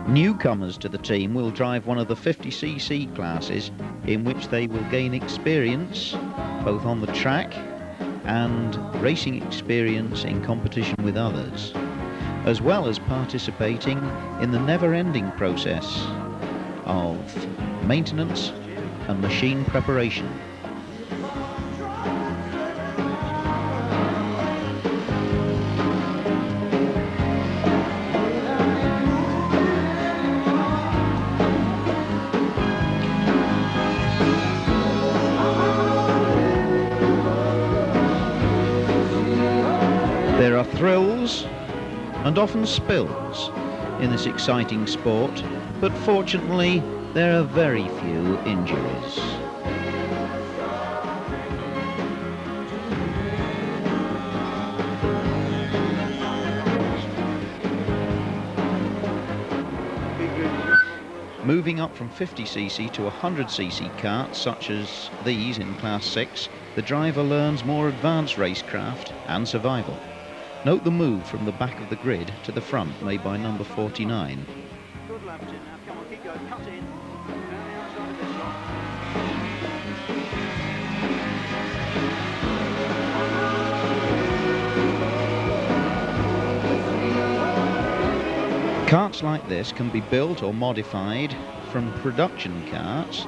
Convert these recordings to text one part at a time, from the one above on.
Newcomers to the team will drive one of the 50cc classes, in which they will gain experience both on the track and racing experience in competition with others, as well as participating in the never-ending process of maintenance and machine preparation. There are thrills and often spills in this exciting sport, but fortunately there are very few injuries. Moving up from 50cc to 100cc karts such as these in Class 6, the driver learns more advanced racecraft and survival. Note the move from the back of the grid to the front made by number 49. Good laps in now, come on, keep going, cut in. Outside of this one. Karts like this can be built or modified from production karts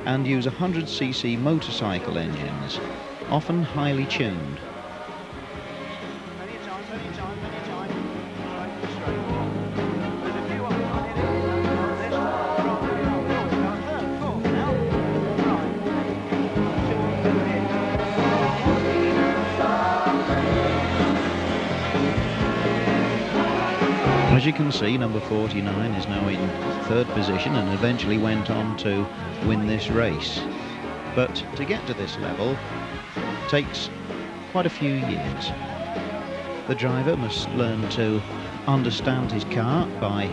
and use 100cc motorcycle engines, often highly tuned. As you can see, number 49 is now in third position and eventually went on to win this race. But to get to this level takes quite a few years. The driver must learn to understand his car by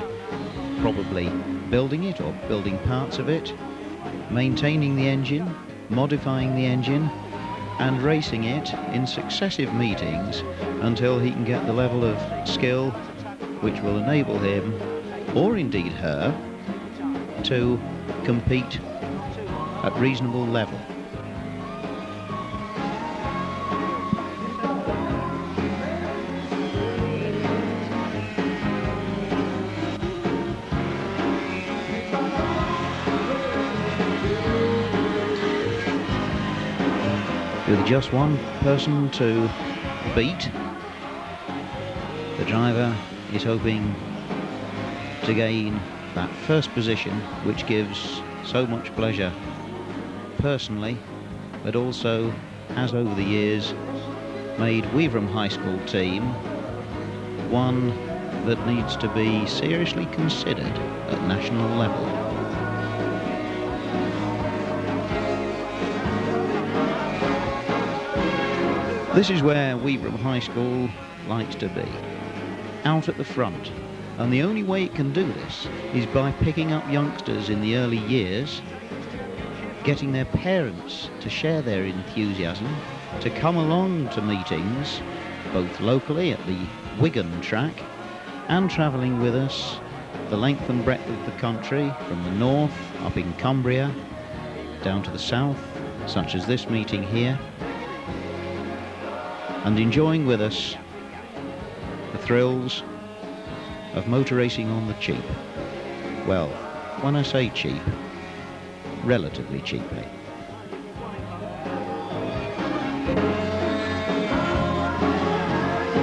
probably building it or building parts of it, maintaining the engine, modifying the engine, and racing it in successive meetings until he can get the level of skill which will enable him, or indeed her, to compete at reasonable level. With just one person to beat, the driver is hoping to gain that first position, which gives so much pleasure personally, but also has over the years made Weaverham High School team one that needs to be seriously considered at national level. This is where Weaverham High School likes to be, out at the front, and the only way it can do this is by picking up youngsters in the early years, getting their parents to share their enthusiasm, to come along to meetings, both locally at the Wigan track and travelling with us the length and breadth of the country, from the north up in Cumbria down to the south, such as this meeting here, and enjoying with us the thrills of motor racing on the cheap. Well, when I say cheap, relatively cheaply.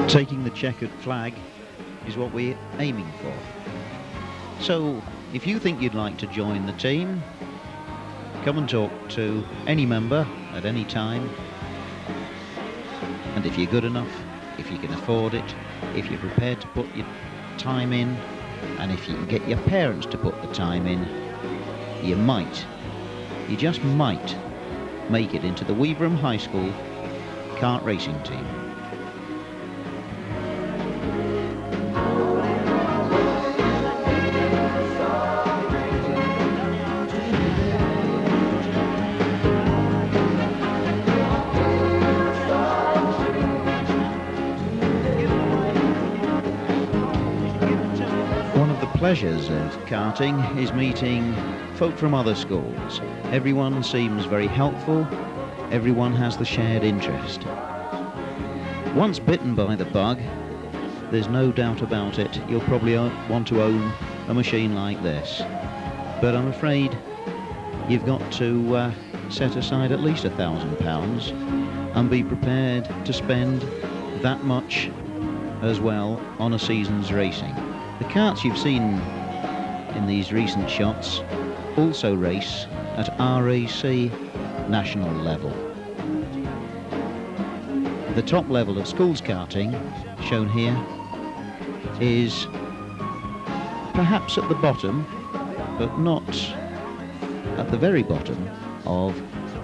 Taking the checkered flag is what we're aiming for. So, if you think you'd like to join the team, come and talk to any member at any time. And if you're good enough, if you can afford it, if you're prepared to put your time in, and if you can get your parents to put the time in, you just might make it into the Weaverham High School kart racing team. pleasures of karting is meeting folk from other schools. Everyone seems very helpful. Everyone has the shared interest. Once bitten by the bug, there's no doubt about it, you'll probably want to own a machine like this. But I'm afraid you've got to set aside at least £1,000 and be prepared to spend that much as well on a season's racing. The karts you've seen in these recent shots also race at RAC national level. The top level of schools karting, shown here, is perhaps at the bottom, but not at the very bottom of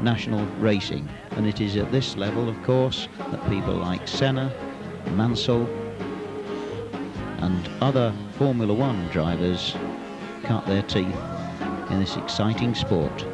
national racing. And it is at this level, of course, that people like Senna, Mansell and other Formula One drivers cut their teeth in this exciting sport.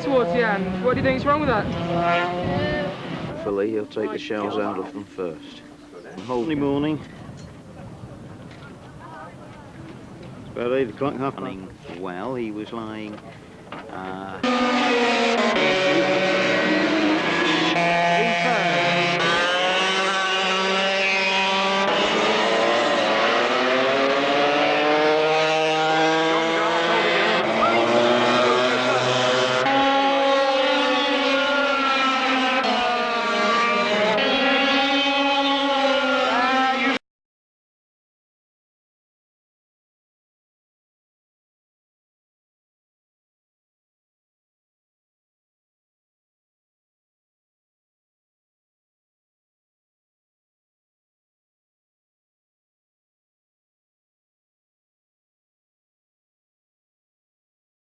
Towards the end. What do you think's wrong with that? Hopefully he'll take the shells out of them first. Holy morning. It's about 8 o'clock, happening well. He was lying in third.